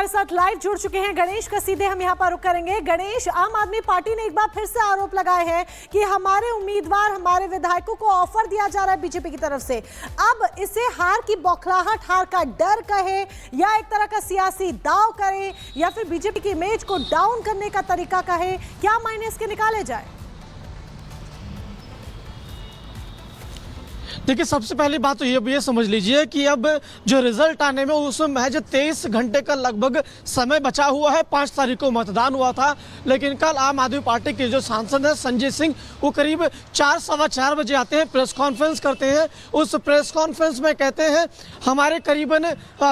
साथ लाइव जुड़ चुके हैं गणेश का, सीधे हम यहां पर रुक करेंगे। गणेश, आम आदमी पार्टी ने एक बार फिर से आरोप लगाए हैं कि हमारे उम्मीदवार, हमारे विधायकों को ऑफर दिया जा रहा है बीजेपी की तरफ से। अब इसे हार की बौखलाहट, हार का डर कहे या एक तरह का सियासी दांव करे या फिर बीजेपी की इमेज को डाउन करने का तरीका कहे, क्या मायने इसके निकाले जाए? देखिए, सबसे पहली बात तो ये समझ लीजिए कि अब जो रिजल्ट आने में उसमें महज 23 घंटे का लगभग समय बचा हुआ है। 5 तारीख को मतदान हुआ था, लेकिन कल आम आदमी पार्टी के जो सांसद हैं संजय सिंह, वो करीब 4 सवा 4 बजे आते हैं, प्रेस कॉन्फ्रेंस करते हैं। उस प्रेस कॉन्फ्रेंस में कहते हैं हमारे करीबन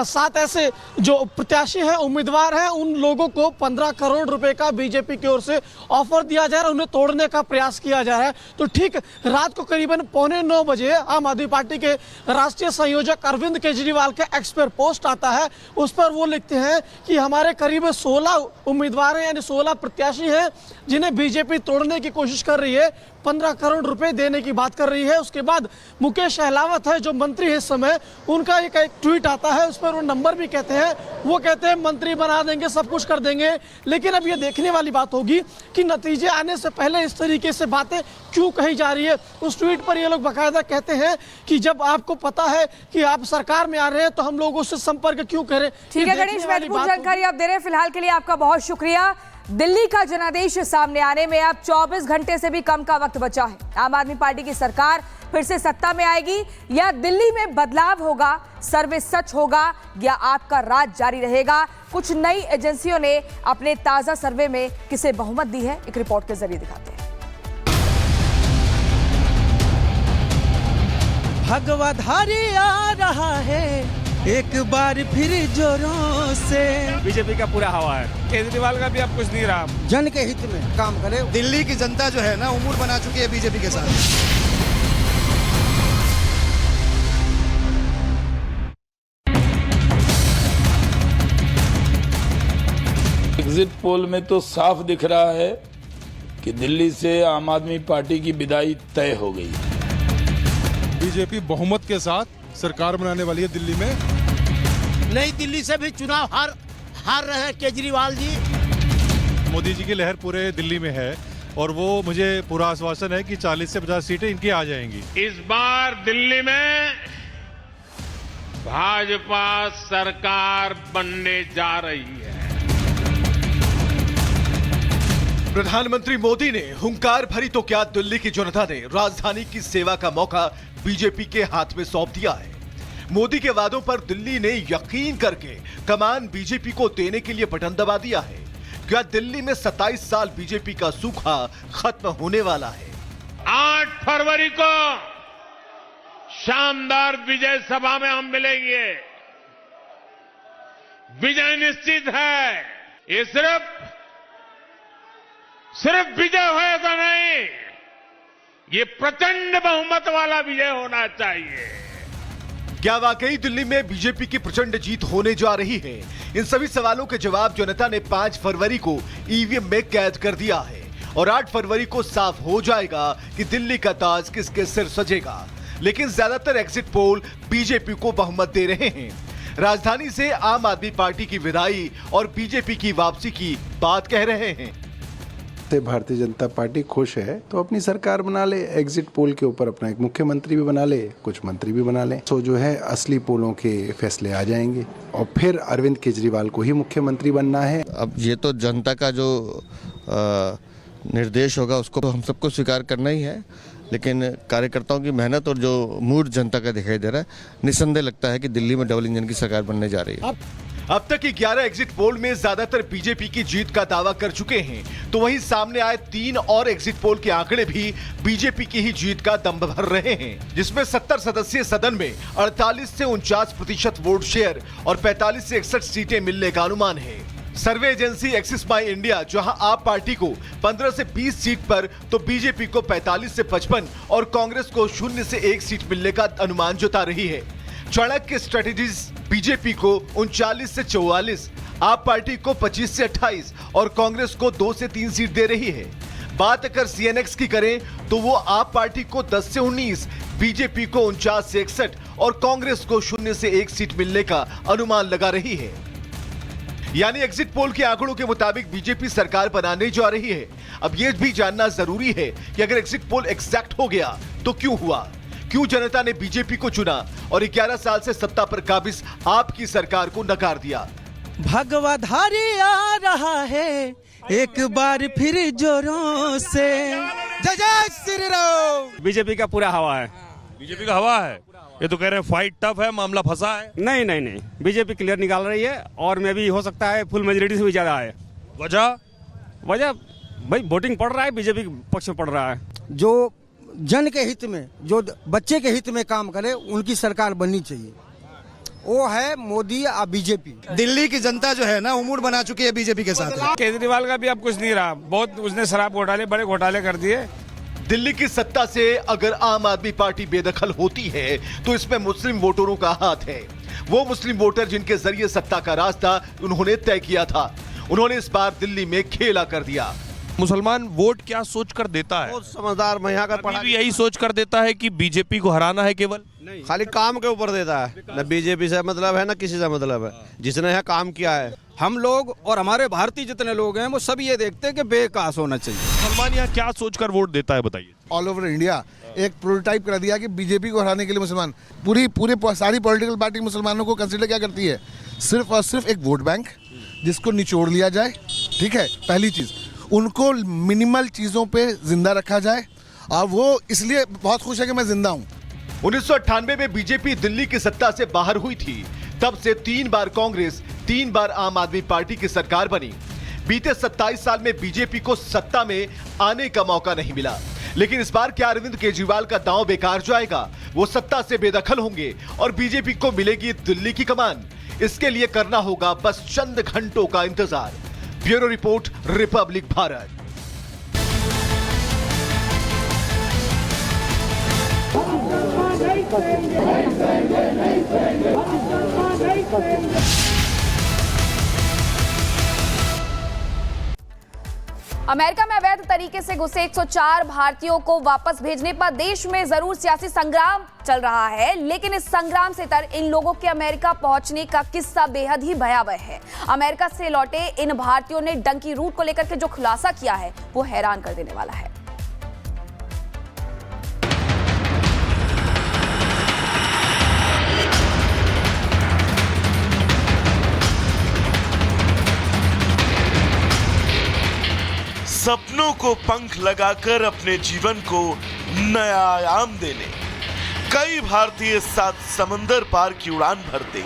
7 ऐसे जो प्रत्याशी हैं, उम्मीदवार हैं, उन लोगों को 15 करोड़ रुपए का बीजेपी की ओर से ऑफर दिया जा रहा है, उन्हें तोड़ने का प्रयास किया जा रहा है। तो ठीक रात को करीबन 8:45 बजे आम आदमी पार्टी के राष्ट्रीय संयोजक अरविंद केजरीवाल का एक्स पर पोस्ट आता है। उस पर वो लिखते हैं कि हमारे करीब 16 उम्मीदवार हैं, यानी 16 प्रत्याशी हैं जिन्हें बीजेपी तोड़ने की कोशिश कर रही है, 15 करोड़ रुपए देने की बात कर रही है। उसके बाद मुकेश अहलावत है जो मंत्री है इस समय, उनका एक ट्वीट आता है, उस पर वो नंबर भी कहते हैं, वो कहते हैं मंत्री बना देंगे, सब कुछ कर देंगे। लेकिन अब ये देखने वाली बात होगी कि नतीजे आने से पहले इस तरीके से बातें क्यों कही जा रही है। उस ट्वीट पर ये लोग बाकायदा कहते हैं कि जब आपको पता है कि आप सरकार में आ रहे हैं तो हम लोगों से संपर्क क्यों करें। ठीक है गणेश, महत्वपूर्ण जानकारी आप दे रहे हैं। फिलहाल के लिए आपका बहुत शुक्रिया। दिल्ली का जनादेश सामने आने में अब 24 घंटे से भी कम का वक्त बचा है। आम आदमी पार्टी की सरकार फिर से सत्ता में आएगी या दिल्ली में बदलाव होगा, सर्वे सच होगा या आपका राज जारी रहेगा? कुछ नई एजेंसियों ने अपने ताजा सर्वे में किसे बहुमत दी है, एक रिपोर्ट के जरिए दिखाते हैं। भगवाधारी आ रहा है एक बार फिर जोरों से। बीजेपी का पूरा हवा है, केजरीवाल का भी अब कुछ नहीं रहा। जन के हित में काम करे। दिल्ली की जनता जो है ना, उम्र बना चुकी है बीजेपी के साथ। एग्जिट पोल में तो साफ दिख रहा है कि दिल्ली से आम आदमी पार्टी की विदाई तय हो गई। बीजेपी बहुमत के साथ सरकार बनाने वाली है दिल्ली में। नई दिल्ली से भी चुनाव हार रहे हैं केजरीवाल जी। मोदी जी की लहर पूरे दिल्ली में है और वो मुझे पूरा आश्वासन है कि 40 से 50 सीटें इनकी आ जाएंगी। इस बार दिल्ली में भाजपा सरकार बनने जा रही है। प्रधानमंत्री मोदी ने हुंकार भरी तो क्या, दिल्ली की जनता ने राजधानी की सेवा का मौका बीजेपी के हाथ में सौंप दिया है। मोदी के वादों पर दिल्ली ने यकीन करके कमान बीजेपी को देने के लिए बटन दबा दिया है। क्या दिल्ली में 27 साल बीजेपी का सूखा खत्म होने वाला है? 8 फरवरी को शानदार विजय सभा में हम मिलेंगे। विजय निश्चित है। ये सिर्फ विजय होएगा नहीं, ये प्रचंड बहुमत वाला विजय होना चाहिए। क्या वाकई दिल्ली में बीजेपी की प्रचंड जीत होने जा रही है? इन सभी सवालों के जवाब जनता ने 5 फरवरी को ईवीएम में कैद कर दिया है और 8 फरवरी को साफ हो जाएगा कि दिल्ली का ताज किसके सिर सजेगा। लेकिन ज्यादातर एग्जिट पोल बीजेपी को बहुमत दे रहे हैं। राजधानी से आम आदमी पार्टी की विदाई और बीजेपी की वापसी की बात कह रहे हैं। भारतीय जनता पार्टी खुश है तो अपनी सरकार बना ले, एग्जिट पोल के ऊपर अपना एक मुख्यमंत्री भी बना ले, कुछ मंत्री भी बना ले, तो जो है असली पोलों के फैसले आ जाएंगे और फिर अरविंद केजरीवाल को ही मुख्यमंत्री बनना है। अब ये तो जनता का जो निर्देश होगा उसको तो हम सबको स्वीकार करना ही है, लेकिन कार्यकर्ताओं की मेहनत और जो मूड जनता का दिखाई दे रहा है, निस्संदेह लगता है कि दिल्ली में डबल इंजन की सरकार बनने जा रही है। अब तक की 11 एग्जिट पोल में ज्यादातर बीजेपी की जीत का दावा कर चुके हैं, तो वहीं सामने आए 3 और एग्जिट पोल के आंकड़े भी बीजेपी की ही जीत का दम भर रहे हैं, जिसमें 70 सदस्यीय सदन में 48 से 49% वोट शेयर और 45 से 61 सीटें मिलने का अनुमान है। सर्वे एजेंसी एक्सिस माई इंडिया जहां आप पार्टी को 15 से 20 सीट पर तो बीजेपी को 45 से 55 और कांग्रेस को 0 से 1 सीट मिलने का अनुमान जता रही है। चाणक्य स्ट्रेटेजीज बीजेपी को 39 से 44, आप पार्टी को 25 से 28 और कांग्रेस को 2 से 3 सीट दे रही है। बात अगर सीएनएक्स की करें तो वो आप पार्टी को 10 से 19, बीजेपी को 49 से 61 और कांग्रेस को 0 से 1 सीट मिलने का अनुमान लगा रही है। यानी एग्जिट पोल के आंकड़ों के मुताबिक बीजेपी सरकार बनाने जा रही है। अब यह भी जानना जरूरी है कि अगर एग्जिट पोल एग्जैक्ट हो गया तो क्यों हुआ, क्यों जनता ने बीजेपी को चुना और 11 साल से सत्ता पर काबिज आपकी सरकार को नकार दिया। भगवाधारी आ रहा है एक बार फिर जोरों से। जय जय श्री राम। बीजेपी का पूरा हवा है। बीजेपी का हवा है। ये तो कह रहे हैं फाइट टफ है, मामला फंसा है। नहीं नहीं नहीं, बीजेपी क्लियर निकाल रही है और में भी हो सकता है फुल मेजोरिटी से भी ज्यादा है। वजह भाई वोटिंग पड़ रहा है, बीजेपी पक्ष में पड़ रहा है। जो जन के हित में, जो बच्चे के हित में काम करे, उनकी सरकार बननी चाहिए। वो है मोदी या बीजेपी। दिल्ली की जनता जो है ना उमूड बना चुकी है बीजेपी के साथ। केजरीवाल का भी अब कुछ नहीं रहा, बहुत उसने शराब घोटाले, बड़े घोटाले कर दिए। दिल्ली की सत्ता से अगर आम आदमी पार्टी बेदखल होती है तो इसमें मुस्लिम वोटरों का हाथ है। वो मुस्लिम वोटर जिनके जरिए सत्ता का रास्ता उन्होंने तय किया था, उन्होंने इस बार दिल्ली में खेला कर दिया। मुसलमान वोट क्या सोच कर देता है? समझदार मैं यहाँ का पढ़ा भी यही सोच कर देता है कि बीजेपी को हराना है, केवल खाली काम के ऊपर देता है। न बीजेपी से मतलब है, न किसी से मतलब है। जिसने यहाँ काम किया है, हम लोग और हमारे भारतीय जितने लोग हैं वो सब ये देखते हैं कि बेकास होना चाहिए। मुसलमान यहाँ क्या सोचकर वोट देता है, बताइए। ऑल ओवर इंडिया एक प्रोटोटाइप कर दिया कि बीजेपी को हराने के लिए मुसलमान पूरे सारी पॉलिटिकल पार्टी मुसलमानों को कंसिडर क्या करती है, सिर्फ और सिर्फ एक वोट बैंक जिसको निचोड़ लिया जाए। ठीक है, पहली चीज उनको मिनिमल चीजों पे जिंदा रखा जाए और वो इसलिए बहुत खुश है कि मैं जिंदा हूँ। 1998 में बीजेपी दिल्ली की सत्ता से बाहर हुई थी, तब से 3 बार कांग्रेस, 3 बार आम आदमी पार्टी की सरकार बनी। बीते 27 साल में बीजेपी को सत्ता में आने का मौका नहीं मिला, लेकिन इस बार क्या अरविंद केजरीवाल का दांव बेकार जाएगा? वो सत्ता से बेदखल होंगे और बीजेपी को मिलेगी दिल्ली की कमान। इसके लिए करना होगा बस चंद घंटों का इंतजार। Bureau report, Republic Bharat. America में अवैध तरीके से घुसे 104 भारतीयों को वापस भेजने पर देश में जरूर सियासी संग्राम चल रहा है, लेकिन इस संग्राम से तर इन लोगों के अमेरिका पहुंचने का किस्सा बेहद ही भयावह है। अमेरिका से लौटे इन भारतीयों ने डंकी रूट को लेकर के जो खुलासा किया है वो हैरान कर देने वाला है। सपनों को पंख लगाकर अपने जीवन को नया आयाम देने कई भारतीय 7 समंदर पार की उड़ान भरते,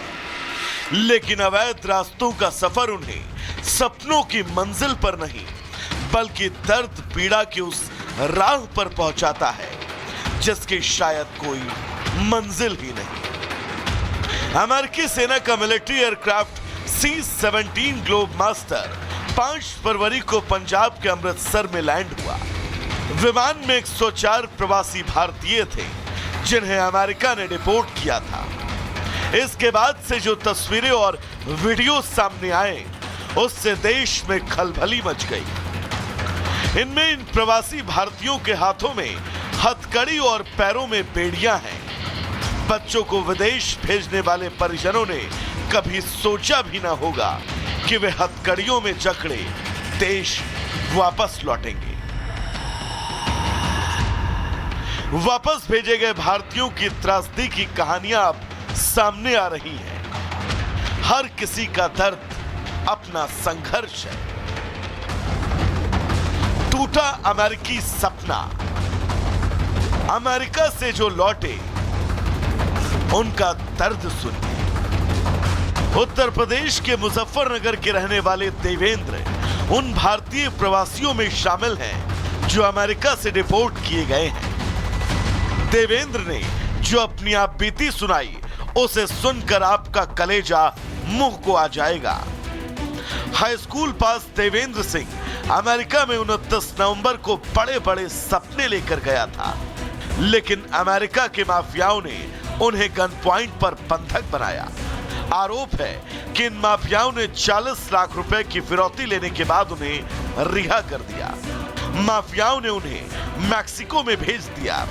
लेकिन अवैध रास्तों का सफर उन्हें सपनों की मंजिल पर नहीं बल्कि दर्द पीड़ा की उस राह पर पहुंचाता है जिसकी शायद कोई मंजिल ही नहीं। अमेरिकी सेना का military aircraft C-17 globe master 5 फरवरी को पंजाब के अमृतसर में लैंड हुआ। विमान में 104 प्रवासी भारतीय थे जिन्हें अमेरिका ने डिपोर्ट किया था। इसके बाद से जो तस्वीरें और वीडियो सामने आए उससे देश में खलबली मच गई। इनमें इन प्रवासी भारतीयों के हाथों में हथकड़ी और पैरों में बेड़ियां हैं। बच्चों को विदेश भेजने वाले परिजनों ने कभी सोचा भी ना होगा कि वे हथकड़ियों में जकड़े देश वापस लौटेंगे। वापस भेजे गए भारतीयों की त्रासदी की कहानियां अब सामने आ रही हैं। हर किसी का दर्द अपना संघर्ष है। टूटा अमेरिकी सपना। अमेरिका से जो लौटे उनका दर्द सुनिए। उत्तर प्रदेश के मुजफ्फरनगर के रहने वाले देवेंद्र उन भारतीय प्रवासियों में शामिल हैं जो अमेरिका से डिपोर्ट किए गए हैं। देवेंद्र ने जो अपनी आप बीती सुनाई उसे सुनकर आपका कलेजा मुंह को आ जाएगा। हाई स्कूल पास देवेंद्र सिंह अमेरिका में 29 नवंबर को बड़े बड़े सपने लेकर गया था, लेकिन अमेरिका के माफियाओं ने उन्हें गन पॉइंट पर बंधक बनाया। आरोप है कि इन माफियाओं ने 40 लाख रुपए की फिरौती लेने के बाद उन्हें रिहा कर दिया। माफियाओं ने उन्हें मैक्सिको में भेज दिया।